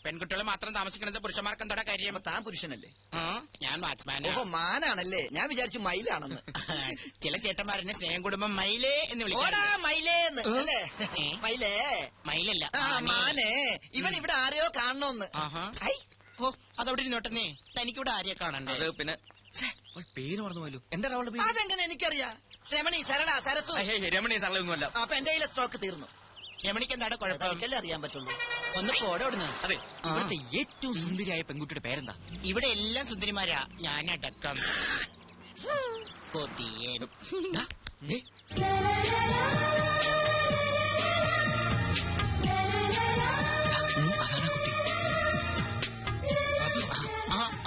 പെൺകുട്ടികൾ മാത്രം താമസിക്കുന്നത് പുരുഷന്മാർക്ക് എന്താ കാര്യം? താൻ പുരുഷനല്ലേ? ഞാൻ വാച്ച്മാൻ. ഓഹോ, മാനാണല്ലേ? ഞാൻ വിചാരിച്ചു മയിലാണെന്ന്. ചില ചേട്ടന്മാരെന്നെ സ്നേഹം കുടുംബം മയിലേ എന്ന് വിളിക്കാറുണ്ട്. മയിലേന്ന് അല്ലേ? മയിലേ മയിലല്ല, മാനേ. ഇവൻ ഇവിടെ ആരെയോ കാണണോന്ന്. ഓ, അതവിടെ ഇരുന്നോട്ടെന്നേ. തനിക്കിവിടെ ആരെയെ കാണണ്ടേ? പിന്നെ പേര് മറന്നു പോയല്ലോ. എന്താ അവളുടെ പേര്? അതെങ്ങനെ എനിക്കറിയാം. രമണി, സരള, സരസു. രമണി സരളൊന്നുമല്ല. അപ്പൊ എന്റെ കയ്യിലെ സ്റ്റോക്ക് തീർന്നു. രമണിക്ക് എന്താ കുഴപ്പം? എനിക്കല്ലേ അറിയാൻ പറ്റുള്ളൂ. ഒന്ന് പോടോടുന്നു. അതെ, ഇവിടുത്തെ ഏറ്റവും സുന്ദരിയായ പെൺകുട്ടിയുടെ പേരെന്താ? ഇവിടെ എല്ലാം സുന്ദരിമാരാ, ഞാനടക്കം. കൊതിയൻ.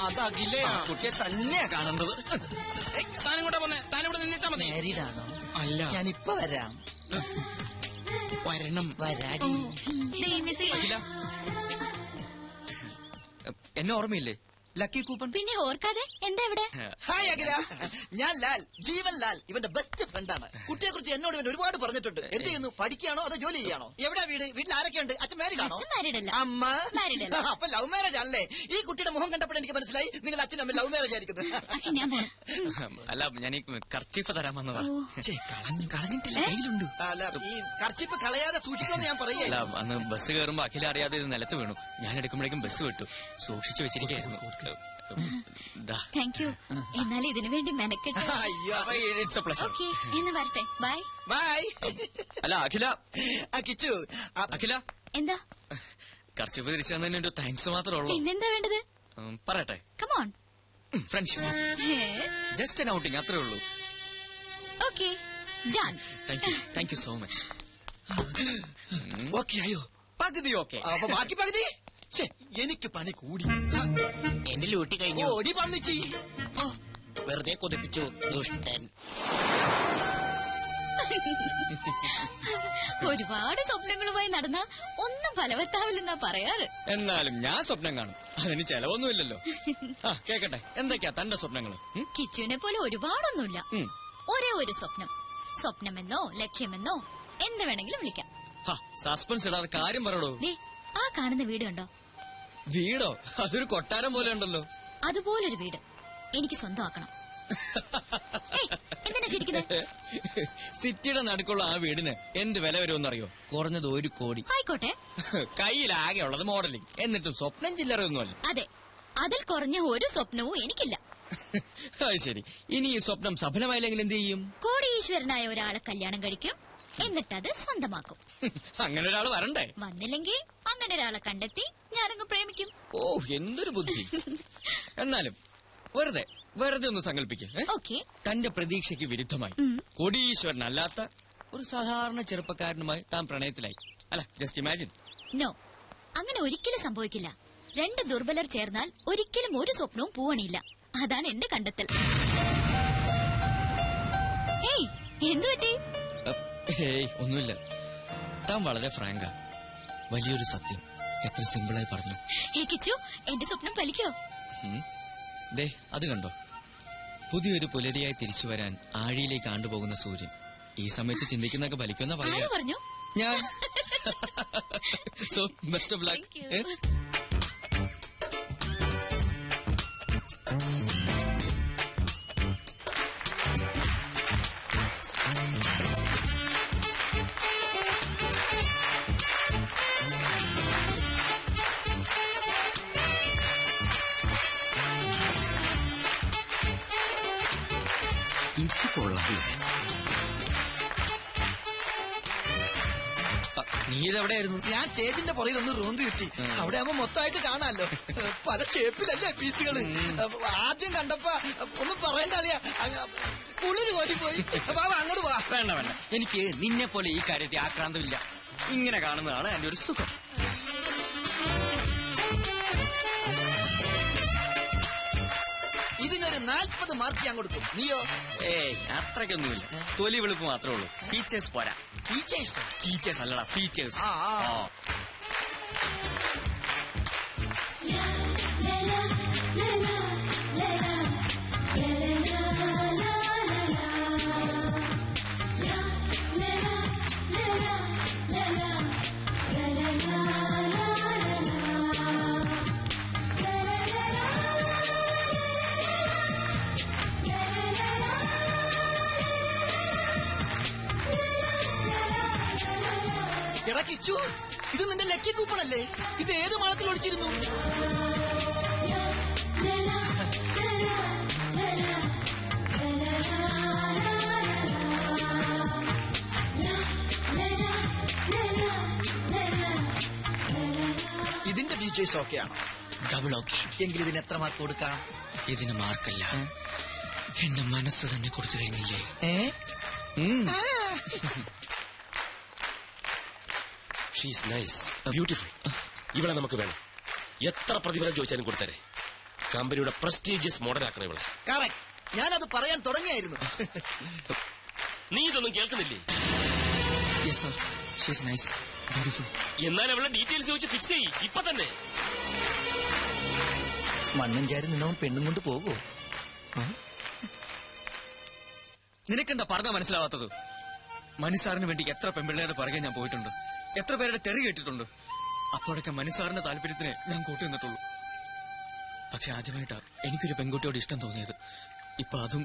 അതകിലേ കുട്ടിയെ തന്നെയാ കാണേണ്ടത്. താനും കൂടെ പോന്നെ. താനിവിടെ നിന്നിട്ടാ മതി. മാരീഡാണോ? അല്ല, ഞാനിപ്പ വരാം. വരണം. വരാടി. എന്നെ ഓർമ്മയില്ലേ? Lucky coupon. പിന്നെ ഓർക്കാതെ എന്താ ഇവിടെ? ഹായ് അഖില, ഞാൻ ലാൽ, ജീവൻ ലാൽ, ഇവന്റെ ബെസ്റ്റ് ഫ്രണ്ടാണ്. കുട്ടിയെ കുറിച്ച് എന്നോട് ഇവൻ ഒരുപാട് പറഞ്ഞിട്ടുണ്ട്. എന്ത് ചെയ്യുന്നു? പഠിക്കുകയാണോ അതോ ജോലി ചെയ്യാണോ? എവിടെയാ വീട്? വീട്ടിൽ ആരൊക്കെയുണ്ട്? അച്ഛൻ മാരീഡാണോ? അമ്മ മാരീഡല്ല. അപ്പൊ ലവ് മാരേജ് ആണല്ലേ? ഈ കുട്ടിയുടെ മുഖം കണ്ടപ്പോൾ എനിക്ക് മനസ്സിലായി നിങ്ങൾ അച്ഛനും അമ്മ ലവ് മാരേജ് ആയിരിക്കുന്നത്. അല്ല, ഞാൻ ഈ കർച്ചീഫ് തരാൻ വന്നതാ. കളഞ്ഞിട്ടില്ല, കയ്യിലുണ്ട്. അല്ല, ഈ കർച്ചീഫ് കളയാതെ സൂക്ഷിക്കണമെന്ന് ഞാൻ പറയുക. അന്ന് ബസ് കയറുമ്പോ അഖില അറിയാതെ ഇത് നിലത്ത് വീണു. ഞാൻ എടുക്കുമ്പോഴേക്കും ബസ് വിട്ടു. സൂക്ഷിച്ചു വെച്ചിരിക്കുന്നു. Thank you. എന്നാലും ഇതിനു വേണ്ടി മെനക്കെട്ട്. ഓക്കെ, എന്ന് വരട്ടെ. Bye bye. അല്ല അഖില, കിച്ചു, അഖില എന്താ? കർച്ചീഫ് തിരിച്ചു തന്നതിന് താങ്ക്സ് മാത്രമേ ഉള്ളൂ. പിന്നെന്താ വേണ്ടത്? പറയട്ടെ. Come on. Friendship, just an outing, അത്രേ ഉള്ളൂ. Okay, done. Thank you so much. Okay ആയോ? പകുതി ഓക്കെ. അപ്പൊ ബാക്കി പകുതി എനിക്ക് പണി കൂടി. എന്റെ ലൂട്ടി കഴിഞ്ഞു. ഓടി പന്നിച്ചി. വെറുതെ കൊതിപ്പിച്ചു, ദുഷ്ടൻ. ഒരുപാട് സ്വപ്നങ്ങളുമായി നടന്ന ഒന്നും ഫലവത്താവില്ലെന്നാ പറയാറ്. എന്നാലും ഞാൻ സ്വപ്നം കാണും, അതിന് ചെലവൊന്നുമില്ലല്ലോ. കേക്കട്ടെ, എന്തൊക്കെയാ തന്റെ സ്വപ്നങ്ങൾ? കിച്ചുവിനെ പോലെ ഒരുപാടൊന്നുമില്ല, ഒരേ ഒരു സ്വപ്നം. സ്വപ്നമെന്നോ ലക്ഷ്യമെന്നോ എന്ത് വേണമെങ്കിലും വിളിക്കാം. സസ്പെൻസ് ഇടാതെ കാര്യം പറയടോ. ആ കാണുന്ന വീട് കണ്ടോ? വീടോ? അതൊരു കൊട്ടാരം പോലെ ഉണ്ടല്ലോ. അതുപോലൊരു വീട് എനിക്ക് സ്വന്തമാക്കണം. എന്തിനാ ചിരിക്കുന്നത്? സിറ്റിയുടെ നടുക്കുള്ള ആ വീടിന് എന്ത് വില വരുമെന്നറിയോ? കുറഞ്ഞത് 1 കോടി. ആയിക്കോട്ടെ. കയ്യിലാകെ ഉള്ളത് മോഡലിംഗ്, എന്നിട്ടും സ്വപ്നം ചില്ലറയൊന്നുമല്ല. അതെ, അതിൽ കുറഞ്ഞ ഒരു സ്വപ്നവും എനിക്കില്ല. അത് ശരി. ഇനി ഈ സ്വപ്നം സഫലമായില്ലെങ്കിൽ എന്ത് ചെയ്യും? കോടീശ്വരനായ ഒരാളെ കല്യാണം കഴിക്കും, എന്നിട്ടത് സ്വന്തമാക്കും. അങ്ങനെ ഒരാൾ വരണ്ടേ? വന്നില്ലെങ്കിൽ അങ്ങനെ ഒരാളെ കണ്ടെത്തി ഞാനങ്ങ് പ്രേമിക്കും. ഓ, എന്തൊരു ബുദ്ധി. എന്നാലും വെറുതെ ഒന്ന് സങ്കല്പിക്കും. തന്റെ പ്രതീക്ഷയ്ക്ക് വിരുദ്ധമായി കോടീശ്വരനല്ലാത്ത ഒരു സാധാരണ ചെറുപ്പക്കാരനുമായി താൻ പ്രണയത്തിലായി. അല്ല, ജസ്റ്റ് ഇമാജിൻ. നോ, അങ്ങനെ ഒരിക്കലും സംഭവിക്കില്ല. 2 ദുർബലർ ചേർന്നാൽ ഒരിക്കലും ഒരു സ്വപ്നവും പൂവണിയില്ല. അതാണ് എന്റെ കണ്ടെത്തൽ. ഹേയ്, എന്തു പറ്റി? ഹേയ്, ഒന്നുമില്ല. താൻ വളരെ ഫ്രാങ്കാ. വലിയൊരു സത്യം എത്ര സിമ്പിളായി പറഞ്ഞു. കിച്ചു, എന്റെ സ്വപ്നം ഫലിക്കോ? ദേ, അത് കണ്ടോ? പുതിയൊരു പുലരിയായി തിരിച്ചു വരാൻ ആഴിയിലേക്ക് ആണ്ടുപോകുന്ന സൂര്യൻ. ഈ സമയത്ത് ചിന്തിക്കുന്നൊക്കെ ഫലിക്കുന്ന പറഞ്ഞു ഞാൻ. So best of luck. ഇത് കൊള്ളാം. നീ ഇതെവിടെയായിരുന്നു? ഞാൻ സ്റ്റേജിന്റെ പുറകിൽ ഒന്ന് റൂന്ത് കിട്ടി. അവിടെ ആവുമ്പോ മൊത്തമായിട്ട് കാണാമല്ലോ. പല ഷേപ്പിലല്ലേ പീസുകള്. ആദ്യം കണ്ടപ്പോ ഒന്നും പറയണ്ട അറിയാ, കുളിര് കോരിപ്പോയി. അങ്ങോട്ട് പോവാ. വേണ്ട, എനിക്ക് നിന്നെ പോലെ ഈ കാര്യത്തിൽ ആക്രാന്തമില്ല. ഇങ്ങനെ കാണുന്നതാണ് എന്റെ ഒരു സുഖം. ഇതിനൊരു 40 മാർക്ക് ഞാൻ കൊടുക്കും. നീയോ? അത്രയ്ക്കൊന്നുമില്ല. തൊലി വെളുപ്പ് മാത്രമേ ഉള്ളൂ. ടീച്ചേഴ്സ് പോരാ. ടീച്ചേഴ്സ് അല്ലടാ, ടീച്ചേഴ്സ്. ലക്കി കൂപ്പണല്ലേ? ഇത് ഏത് മാളത്തിൽ ഒളിച്ചിരുന്നു? ഇതിന്റെ ഫീച്ചേഴ്സ് ഓക്കെ ആണോ? Double okay. എങ്കിൽ ഇതിന് എത്ര മാർക്ക് കൊടുക്കാം? ഇതിന് മാർക്കല്ല, എന്റെ മനസ്സ് തന്നെ കൊടുത്തു കഴിഞ്ഞില്ലേ? She's nice, beautiful. ഇവളെ നമുക്ക് വേണം. എത്ര പ്രതിഫലം ചോദിച്ചാലും കൊടുത്തരെ. കമ്പനിയുടെ പ്രസ്റ്റീജിയസ് മോഡലാക്കണം ഇവളെ. കറക്റ്റ്, ഞാനത് പറയാൻ തുടങ്ങിയായിരുന്നു. നീ ഇതൊന്നും കേൾക്കുന്നില്ലേ? Yes sir, she's nice, beautiful. എന്നാൽ അവളെ ഡീറ്റെയിൽസ് ചോദിച്ച് ഫിക്സ് ചെയ്യ് ഇപ്പൊ തന്നെ. മണ്ണും ചാരി നിന്നവൻ പെണ്ണും കൊണ്ട് പോകുമോ? നിനക്കെന്താ പറഞ്ഞാ മനസ്സിലാവാത്തത്? മനുസാറിന് വേണ്ടി എത്ര പെൺപിള്ളേരുടെ പുറകെ ഞാൻ പോയിട്ടുണ്ട്, എത്ര പേരുടെ തെറി കേട്ടിട്ടുണ്ട്. അപ്പോഴൊക്കെ മനുസാറിന്റെ താല്പര്യത്തിന് ഞാൻ കൂട്ടി നിന്നിട്ടുള്ളൂ. പക്ഷെ ആദ്യമായിട്ടാ എനിക്കൊരു പെൺകുട്ടിയോട് ഇഷ്ടം തോന്നിയത്. ഇപ്പൊ അതും.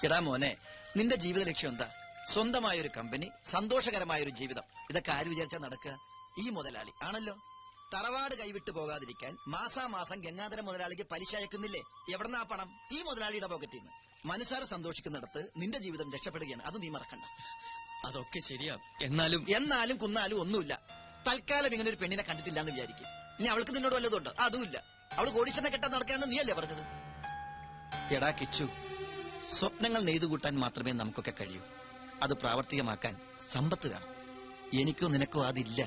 എടാ മോനെ, നിന്റെ ജീവിത ലക്ഷ്യം എന്താ? സ്വന്തമായൊരു കമ്പനി, സന്തോഷകരമായൊരു ജീവിതം. ഇതൊക്കെ ആര് വിചാരിച്ചാ നടക്കുക? ഈ മുതലാളി ആണല്ലോ. തറവാട് കൈവിട്ടു പോകാതിരിക്കാൻ മാസാമാസം ഗംഗാധര മുതലാളിക്ക് പലിശ അയക്കുന്നില്ലേ? എവിടെന്നാ പണം? ഈ മുതലാളിയുടെ പോക്കറ്റിൽ നിന്ന്. മനുസാറ് സന്തോഷിക്കുന്നിടത്ത് നിന്റെ ജീവിതം രക്ഷപ്പെടുകയാണ്. അത് നീ മറക്കണ്ട. അതൊക്കെ ശരിയാ. എന്നാലും കുന്നാലും ഒന്നുമില്ല. തൽക്കാലം ഇങ്ങനെ ഒരു പെണ്ണിനെ കണ്ടിട്ടില്ല എന്ന് വിചാരിക്കും. ഇനി അവൾക്ക് നിന്നോട് വല്ലതുണ്ട്? അതുമില്ല. അവള് കോടീശ്വരനെ കെട്ടാൻ നടക്കാന്ന് നീയല്ലേ പറഞ്ഞത്? എടാ കിച്ചു, സ്വപ്നങ്ങൾ നെയ്തുകൂട്ടാൻ മാത്രമേ നമുക്കൊക്കെ കഴിയൂ. അത് പ്രാവർത്തികമാക്കാൻ സമ്പത്ത് വേണം. എനിക്കോ നിനക്കോ അതില്ല.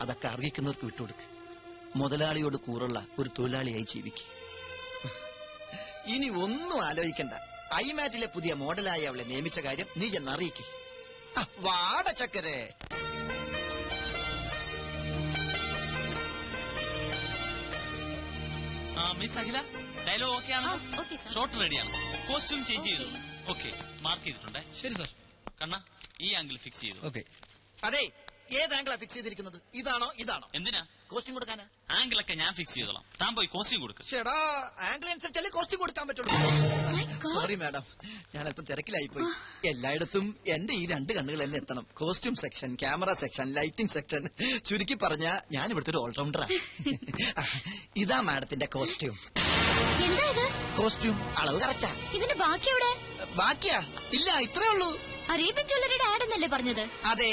അതൊക്കെ അർഹിക്കുന്നവർക്ക് വിട്ടുകൊടുക്ക്. മുതലാളിയോട് കൂറുള്ള ഒരു തൊഴിലാളിയായി ജീവിക്കും. ഇനി ഒന്നും ആലോചിക്കണ്ട. ഐമാറ്റിലെ പുതിയ മോഡലായി അവളെ നിയമിച്ച കാര്യം നീ എന്ന് അറിയിക്കും. വാട ചക്കരെ. മിസ് അഖില, ഡയലോഗ് ഓക്കെ ആണ്? ഷോട്ട് റെഡിയാണ്. കോസ്റ്റ്യൂം ചേഞ്ച് ചെയ്തു. ഓക്കെ, മാർക്ക് ചെയ്തിട്ടുണ്ട്. ശരി സർ. കണ്ണ, ഈ ആംഗിൾ ഫിക്സ് ചെയ്തു. ഓക്കെ. അതെ, ഏത് ആംഗിളാ ഫിക്സ് ചെയ്തിരിക്കുന്നത്? ഇതാണോ? എന്തിനാ? കോസ്റ്റ്യൂം കൊടുക്കാനാ? ആംഗിൾ ഒക്കെ ഞാൻ ഫിക്സ് ചെയ്തോളാം. താൻ പോയി കോസ്റ്റ്യൂം കൊടുക്കും. ചേടാ, ആംഗിൾ അനുസരിച്ചല്ലേ കോസ്റ്റ്യൂം കൊടുക്കാൻ പറ്റുള്ളൂ. സോറി മാഡം, ഞാൻ അല്പം തിരക്കിലായി പോയി. എല്ലായിടത്തും എന്റെ ഈ 2 കണ്ണുകൾ തന്നെ എത്തണം. Costume section, camera section, lighting section. ചുരുക്കി പറഞ്ഞ ഞാൻ ഇവിടുത്തെ ഒരു ഓൾറൗണ്ടറാ. ഇതാ മാഡത്തിന്റെ കോസ്റ്റ്യൂം. കോസ്റ്റ്യൂം അളവ് കറക്റ്റാ. ഇതിന്റെ ബാക്കി എവിടെ? ബാക്കിയാ? ഇല്ല, ഇത്രേ ഉള്ളൂ. അറേബ്യൻ ജ്വല്ലറിയുടെ ആഡ് എന്നല്ലേ പറഞ്ഞത്? അതെ,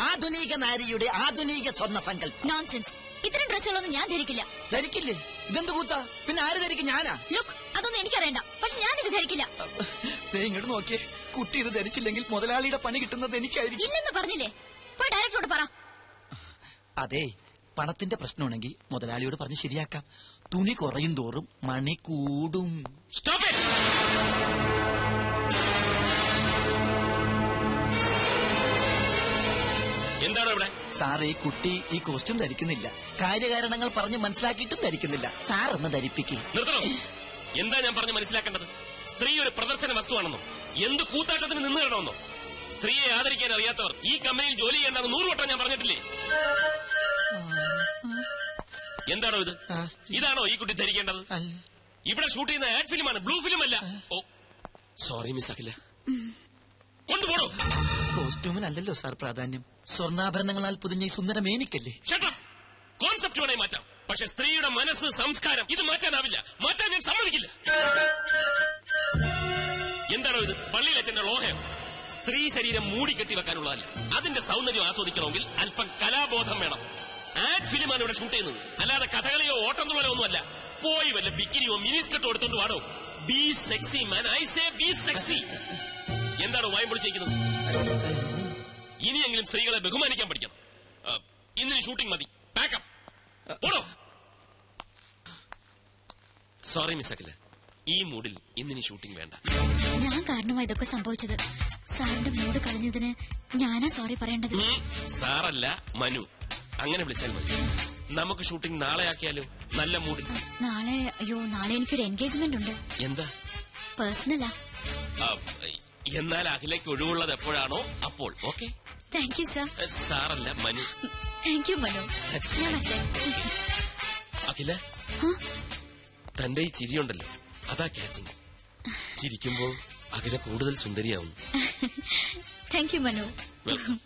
ആധുനിക നാരിയുടെ ആധുനിക സ്വർണ്ണ സങ്കല്പം. നോൺസെൻസ്. ഇത്തരം ഡ്രസ്സുകളൊന്നും ഞാൻ ധരിക്കില്ല. ധരിക്കില്ലേ? ഇതെന്ത് കൂത്താ? പിന്നെ ആര് ധരിക്കും? ഞാനാ? ലുക്ക്, അതൊന്നും എനിക്കറിയണ്ട. പക്ഷെ ഞാൻ ഇത് ധരിക്കില്ല. ഇങ്ങോട്ട് നോക്കിയേ. കുട്ടി ഇത് ധരിച്ചില്ലെങ്കിൽ മുതലാളിയുടെ പണി കിട്ടുന്നത് എനിക്കായിരിക്കും. ഇല്ലെന്ന് പറഞ്ഞില്ലേ? പോയി ഡയറക്ടറോട് പറ. അതെ, പണത്തിന്റെ പ്രശ്നമാണെങ്കിൽ മുതലാളിയോട് പറഞ്ഞ് ശരിയാക്കാം. തുണി കുറയും തോറും മണി കൂടും. Stop it! എന്താണോ ഇവിടെ? സാർ, ഈ കുട്ടി ഈ കോസ്റ്റ്യൂം ധരിക്കുന്നില്ല. കാര്യകാരണങ്ങൾ പറഞ്ഞ് മനസ്സിലാക്കിയിട്ടും ധരിക്കുന്നില്ല. സാർ ഒന്ന് ധരിപ്പിക്കും. നിർത്തണം. എന്താ ഞാൻ പറഞ്ഞ് മനസ്സിലാക്കേണ്ടത്? സ്ത്രീ ഒരു പ്രദർശന വസ്തുവാണെന്നോ, എന്ത് കൂത്താട്ടത്തിന് നിന്ന് തരണമെന്നോ? സ്ത്രീയെ ആദരിക്കാൻ അറിയാത്തവർ ഈ കമ്പനിയിൽ ജോലി ചെയ്യേണ്ടെന്ന് 100 വട്ടം ഞാൻ പറഞ്ഞിട്ടില്ലേ? എന്താണോ ഇത്? ഇതാണോ ഈ കുട്ടി ധരിക്കേണ്ടത്? ഇവിടെ ഷൂട്ട് ചെയ്യുന്ന ആഡ് ഫിലിമാണ്, ബ്ലൂ ഫിലിം അല്ല. ഓ സോറി മിസ് അഖില. കൊണ്ടുപോടോ. കോസ്റ്റ്യൂമിനല്ലല്ലോ സാർ പ്രാധാന്യം. സ്വർണ്ണാഭരണങ്ങളാൽ പൊതിഞ്ഞ ഈ സുന്ദര മേനിക്കല്ലേ. കോൺസെപ്റ്റ് വേണേ മാറ്റാം, പക്ഷെ സ്ത്രീയുടെ മനസ്സ്, സംസ്കാരം ഇത് മാറ്റാനാവില്ല. മാറ്റാൻ ഞാൻ സമ്മതിക്കില്ല. എന്താണോ ഇത്? പള്ളിയിലച്ഛന്റെ ലോഹയം. സ്ത്രീ ശരീരം മൂടിക്കെട്ടി വെക്കാനുള്ളതല്ല. അതിന്റെ സൗന്ദര്യം ആസ്വദിക്കണമെങ്കിൽ അല്പം കലാബോധം വേണം. ആഡ് ഫിലിമാണ് ഇവിടെ ഷൂട്ട് ചെയ്യുന്നത്, അല്ലാതെ കഥകളിയോ ഓട്ടംതുള്ളലോ ഒന്നുമല്ല. പോയി വല്ല ബിക്കിനിയോ മിനിസ്കർട്ടോ എടുത്തോണ്ട് വാടോ. Be sexy man, I say be sexy. എന്താണോ വായം പൊളിച്ചിരിക്കുന്നത്? ഇനിയെങ്കിലും സ്ത്രീകളെ ബഹുമാനിക്കാൻ പഠിക്കണം. ഇന്നിന് ഷൂട്ടിംഗ് മതി. പാക്കപ്പ്. പോടോ. സോറി മിസ് അഖില, ഈ മൂഡിൽ ഇന്നിന് ഷൂട്ടിംഗ് വേണ്ട. ഞാൻ കാരണമായി ഇതൊക്കെ സംഭവിച്ചത്. സാറിന്റെ മൂഡ് കളഞ്ഞതിന് ഞാനാ സോറി പറയേണ്ടത്. സാറല്ല, മനു. അങ്ങനെ വിളിച്ചാൽ മതി. നമുക്ക് ഷൂട്ടിംഗ് നാളെ ആക്കിയാലോ? നല്ല മൂഡിൽ. നാളെ എനിക്കൊരു എൻഗേജ്മെന്റ് ഉണ്ട്. എന്താ? പേഴ്സണലാ. എന്നാൽ അഖിലേക്ക് ഒഴിവുള്ളത് എപ്പോഴാണോ അപ്പോൾ. ഓക്കെ. Thank you sir. സാറല്ല, മനു. Thank you Manu. ഞാൻ വരട്ടെ. അഖില, തന്റെ ഈ ചിരിയുണ്ടല്ലോ, അതാ ക്യാച്ചിങ്. ചിരിക്കുമ്പോ അഖില കൂടുതൽ സുന്ദരിയാവുന്നു. Thank you Manu. വെൽക്കം.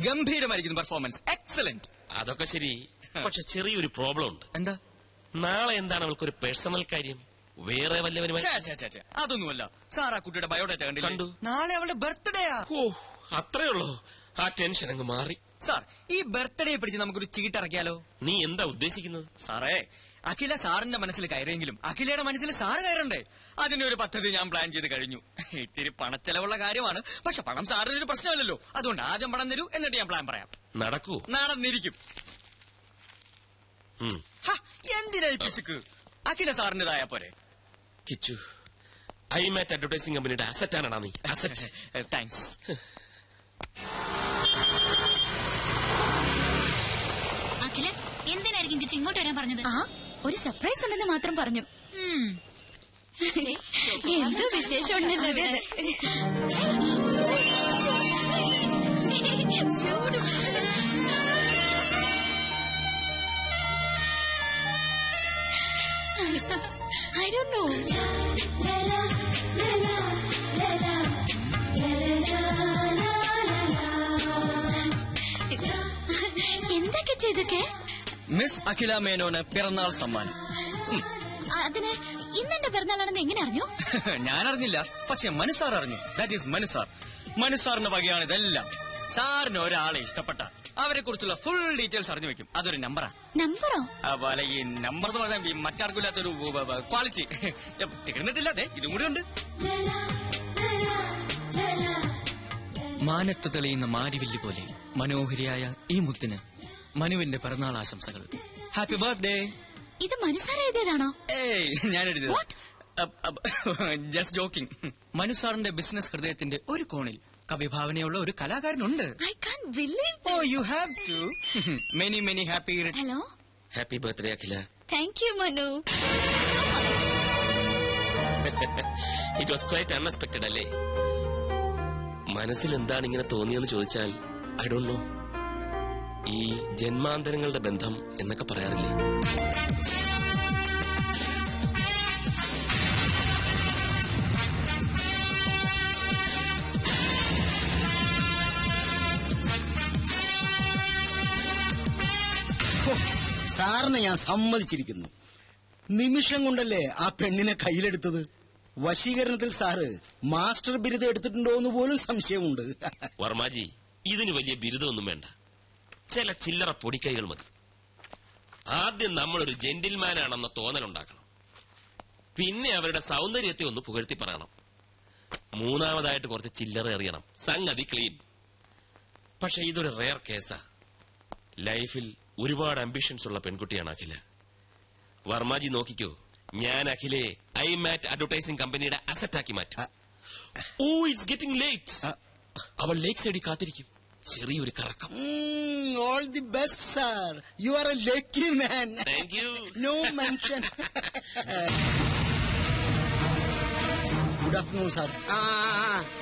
ഗംഭീരമായിരിക്കുന്നു പെർഫോമൻസ്. എക്സലന്റ്. അതൊക്കെ ശരി, പക്ഷെ ചെറിയൊരു പ്രോബ്ലം ഉണ്ട്. എന്താ? നാളെ എന്താണ് അവൾക്കൊരു പേഴ്സണൽ കാര്യം? വേറെ വല്ലവരുമായി? അതൊന്നുമല്ല സാർ. ആ കുട്ടിയുടെ ബയോഡേറ്റ കണ്ടു. കണ്ടു. നാളെ അവളുടെ ബർത്ത്ഡേയാ. ഓ, അത്രേ ഉള്ളൂ. ആ ടെൻഷൻ അങ്ങ് മാറി. സാർ, ഈ ബർത്ത്ഡേ പിടിച്ച് നമുക്കൊരു ചീട്ടിറക്കിയാലോ? നീ എന്താ ഉദ്ദേശിക്കുന്നത്? സാറേ, അഖില സാറിന്റെ മനസ്സിൽ കയറിയെങ്കിലും അഖിലയുടെ മനസ്സിൽ സാറ് കയറണ്ടേ? അതിന്റെ ഒരു പദ്ധതി ഞാൻ പ്ലാൻ ചെയ്ത് കഴിഞ്ഞു. ഇത്തിരി പണച്ചെലവുള്ള കാര്യമാണ്, പക്ഷെ പണം സാറിന് ഒരു പ്രശ്നമല്ലല്ലോ. അതുകൊണ്ട് ആദ്യം പണം തരൂ, എന്നിട്ട് ഞാൻ പ്ലാൻ പറയാം. നടക്കൂ? നടന്നിരിക്കും. എന്തിനായി പിശുക്ക്? അഖില സാറിന്റേതായ പോരെ. കിച്ചു, ഐമാറ്റ് അഡ്വർടൈസിംഗ് കമ്പനിയുടെ അസറ്റാണടാ നീ. അസറ്റ്. താങ്ക്സ്. അഖില, എന്തിനായിരിക്കും കിച്ചു ഇങ്ങോട്ട് വരാൻ പറഞ്ഞത്? ആ, ഒരു സർപ്രൈസ് ഉണ്ടെന്ന് മാത്രം പറഞ്ഞു. എന്തോ വിശേഷം ഉണ്ടല്ലോ ഇവിടെ. I don't know. എന്തൊക്കെ ചെയ്തൊക്കെ? മിസ് അഖില മേനോന് പിറന്നാൾ സമ്മാനം. അതിന് ഇന്നെന്റെ പിറന്നാളാണെന്ന് എങ്ങനെ അറിഞ്ഞു? ഞാൻ അറിഞ്ഞില്ല, പക്ഷെ മനുസാർ അറിഞ്ഞു. That is മനുസാർ. മനുസാറിന്റെ വകയാണ് ഇതെല്ലാം. സാറിന് ഒരാളെ ഇഷ്ടപ്പെട്ട അവരെ കുറിച്ചുള്ള ഫുൾ ഡീറ്റെയിൽസ് അറിഞ്ഞു വെക്കും. അതൊരു നമ്പറാ. നമ്പറോ? അതുപോലെ ഈ നമ്പർ എന്ന് പറഞ്ഞാൽ ഈ മറ്റാർക്കില്ലാത്തൊരു ക്വാളിറ്റി. തീർന്നിട്ടില്ലാതെ ഇതും കൂടി ഉണ്ട്. മാനത്ത് തെളിയുന്ന മാരിവില്ല് പോലെ മനോഹരിയായ ഈ മുത്തിന് മനുവിന്റെ പിറന്നാൾ ആശംസകൾ. Happy birthday. ഇത് മനുസാർ എഴുതിയതാണോ? ഏയ്, ഞാൻ എഴുതിയത്. Just joking. മനുസാറിന്റെ ബിസിനസ് ഹൃദയത്തിന്റെ ഒരു കോണിൽ കവിഭാവനയുള്ള ഒരു കലാകാരനുണ്ട്. I can't believe it. Oh, you have to. Many, many happy. Hello. Happy birthday Akhila. Thank you, Manu. It was quite unexpected അല്ലേ? മനസ്സിൽ എന്താണ് ഇങ്ങനെ തോന്നിയെന്ന് ചോദിച്ചാൽ ഐ ഡോണ്ട് നോ. ഈ ജന്മാന്തരങ്ങളുടെ ബന്ധം എന്നൊക്കെ പറയാറില്ലേ? സാറിനെ ഞാൻ സമ്മതിച്ചിരിക്കുന്നു. നിമിഷം കൊണ്ടല്ലേ ആ പെണ്ണിനെ കയ്യിലെടുത്തത്. വശീകരണത്തിൽ സാറ് മാസ്റ്റർ ബിരുദം എടുത്തിട്ടുണ്ടോ എന്ന് പോലും സംശയമുണ്ട്. വർമാജി, ഇതിന് വലിയ ബിരുദമൊന്നും വേണ്ട. ചില ചില്ലറ പൊടിക്കൈകൾ മതി. ആദ്യം നമ്മളൊരു ജെന്റിൽമാനാണെന്ന തോന്നലുണ്ടാക്കണം. പിന്നെ അവരുടെ സൗന്ദര്യത്തെ ഒന്ന് പുകഴ്ത്തി പറയണം. മൂന്നാമതായിട്ട് കുറച്ച് ചില്ലറ എറിയണം. സംഗതി ക്ലീൻ. പക്ഷെ ഇതൊരു റെയർ കേസാ. ലൈഫിൽ ഒരുപാട് അംബിഷൻസ് ഉള്ള പെൺകുട്ടിയാണ് അഖില. വർമാജി നോക്കിക്കോ, ഞാൻ അഖിലെ ഐമാറ്റ് അഡ്വർടൈസിംഗ് കമ്പനിയുടെ അസറ്റാക്കി മാറ്റും. Oh, it's getting late. അവൾ ലേക്ക് സൈഡിൽ കാത്തിരിക്കും. ചെറിയൊരു കറക്കം. All the best sir. You are a lucky man. Thank you. No mention. Good afternoon sir.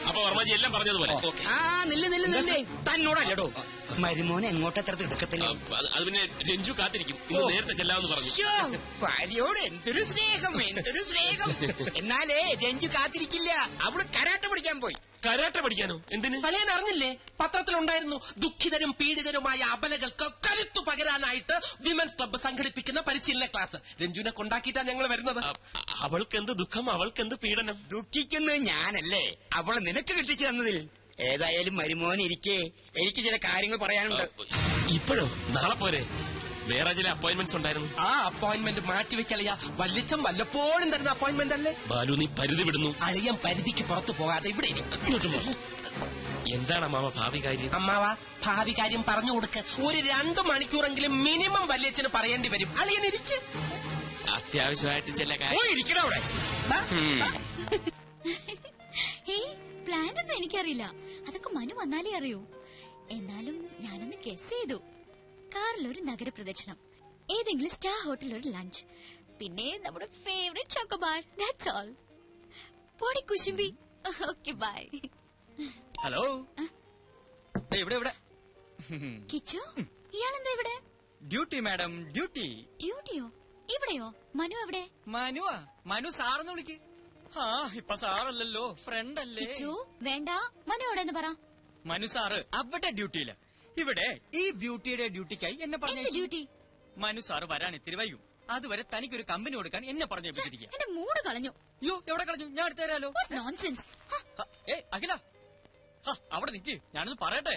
അപ്പൊ വർമാജി എല്ലാം പറഞ്ഞതുപോലെ. നില്ലേ തന്നോടല്ലോ മരുമോനെ എങ്ങോട്ടത്ര തിടുക്കത്തില്ല. അത് പിന്നെ രഞ്ജു കാത്തിരിക്കും. ഇന്ന് നേരത്തെ ചെല്ലാമെന്ന് പറഞ്ഞു. ഭാര്യയോട് എന്തൊരു സ്നേഹം, എന്തൊരു സ്നേഹം. എന്നാലേ രഞ്ജു കാത്തിരിക്കില്ല. അവള് കരാട്ട പഠിക്കാൻ പോയി. കരാട്ട പഠിക്കാനോ? എന്തിന്? പഴയൻ അറിഞ്ഞില്ലേ? പത്രത്തിലുണ്ടായിരുന്നു. ദുഃഖിതരും പീഡിതരുമായ അബലകൾക്ക് കരുത്തു പകരാനായിട്ട് വിമൻസ് ക്ലബ്ബ് സംഘടിപ്പിക്കുന്ന പരിശീലന ക്ലാസ്. രഞ്ജുവിനെ കൊണ്ടാക്കിയിട്ടാ ഞങ്ങൾ വരുന്നത്. അവൾക്ക് എന്ത് ദുഃഖം, അവൾക്ക് എന്ത് പീഡനം? ദുഃഖിക്കുന്നത് ഞാനല്ലേ, അവളെ നിനക്ക് കിട്ടിച്ചു തന്നതിൽ. ഏതായാലും മരുമോനിരിക്കെ എനിക്ക് ചില കാര്യങ്ങൾ പറയാനുണ്ട്. ഇപ്പോഴോ? നാളെ പോരെ? വേറെ ചില അപ്പോയിന്റ്മെന്റ്സ് ഉണ്ടായിരുന്നു. ആ അപ്പോയിന്റ്മെന്റ് മാറ്റിവെക്കളിയാ. വല്ലിച്ചം വല്ലപ്പോഴും തരുന്ന അപ്പോയിന്റ്മെന്റ് അല്ലേ? ബാലു, നീ പരിധി വിടുന്നു. അളിയൻ പരിധിക്ക് പുറത്തു പോകാതെ ഇവിടെ എന്താണ് അമ്മാവ ഭാവി കാര്യം? അമ്മാവ, ഭാവി കാര്യം പറഞ്ഞു കൊടുക്ക്. ഒരു 2 മണിക്കൂറെങ്കിലും മിനിമം വല്യച്ഛന് പറയേണ്ടി വരും. അളിയൻ ഇരിക്ക്. അത്യാവശ്യമായിട്ട് ചില കാര്യം. പ്ലാൻ ഒന്നും എനിക്കറിയില്ല. അതൊക്കെ മനു വന്നാലേ അറിയൂ. എന്നാലും ഞാനൊന്ന് ഗസ് ചെയ്തു. കാറിൽ ഒരു നഗരപ്രദക്ഷിണം, ഏതെങ്കിലും സ്റ്റാർ ഹോട്ടലിൽ ഒരു ലഞ്ച്, പിന്നെ നമ്മുടെ ഫേവറേറ്റ് ചോക്കോബാർ. That's all. പോടി കുശുമ്പി. Okay, by. ഹലോ. ഇവിടെ കിച്ചു, ഇയാളെന്താ ഇവിടെ? Duty madam, duty. ഡ്യൂട്ടിയോ? ഇവിടെയോ? മനു എവിടെ? മനുവാ? മനു സാറെന്ന് വിളിക്ക്. ആ, ഇപ്പൊ സാറല്ലല്ലോ, ഫ്രണ്ട് അല്ലേ. കിച്ചു വേണ്ട, മനു എവിടെന്ന് പറ. മനു സാറ് അവിടെ ഡ്യൂട്ടിയില്ല. ഇവിടെ ഈ ബ്യൂട്ടിയുടെ ഡ്യൂട്ടിക്കായി എന്നെ പറഞ്ഞു ഡ്യൂട്ടി മനു സാറ് വരാൻ ഇത്തിരി വൈകും. അതുവരെ തനിക്കൊരു കമ്പനി കൊടുക്കാൻ എന്നെ പറഞ്ഞു ഏൽപ്പിച്ചിരിക്കുക. എന്റെ മൂഡ് കളഞ്ഞു. അയ്യോ എവിടെ കളഞ്ഞു? ഞാൻ എടുത്തു തരാലോ. നോൺസെൻസ്. അഖില അവിടെ നിക്ക്, ഞാനൊന്ന് പറയട്ടെ.